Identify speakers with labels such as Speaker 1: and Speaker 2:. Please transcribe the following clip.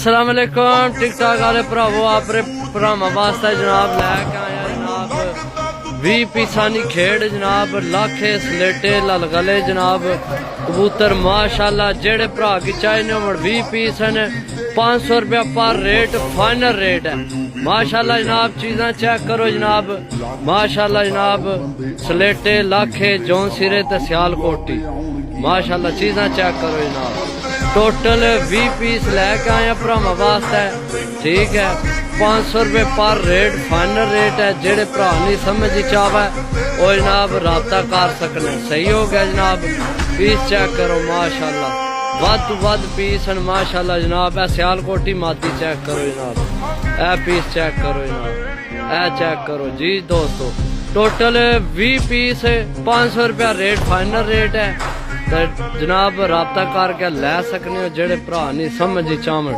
Speaker 1: अस्सलाम वालेकुम टिक टाक वाले भरावो अपने भरावां वास्ते जनाब लैके आया जनाब 20 पीसानी खेड़ जनाब लाखे सलेटे ललगले जनाब कबूतर माशाल्लाह जेड़े भरा की चाहिए हो 20 पीस हैं 500 रुपया पर रेट फाइनल रेट है माशाल्लाह जनाब। चीज़ां चेक करो जनाब माशाल्लाह जनाब सलेटे लाखे जौन सिरे ते सियालकोटी माशाल्लाह चीज़ां चेक करो जनाब। टोटल 20 पीस लैके आए भरावां वास्ते ठीक है 500 रुपये पर रेट फाइनल रेट है। जेड़े भरा नहीं समझ चावे वो जनाब रबता कर सकने सही हो गया जनाब। पीस चेक करो माशाल्लाह वध तो वध पीस हैं माशाल्लाह जनाब। ए सियालकोटी मादी चेक करो जनाब ए पीस चेक करो जनाब ए चेक करो जी दोस्तों। टोटल 20 पीस 500 रुपया रेट फाइनल रेट है तो जनाब रबता करके लै सकने हो जेड़े भरा नहीं समझ चावन।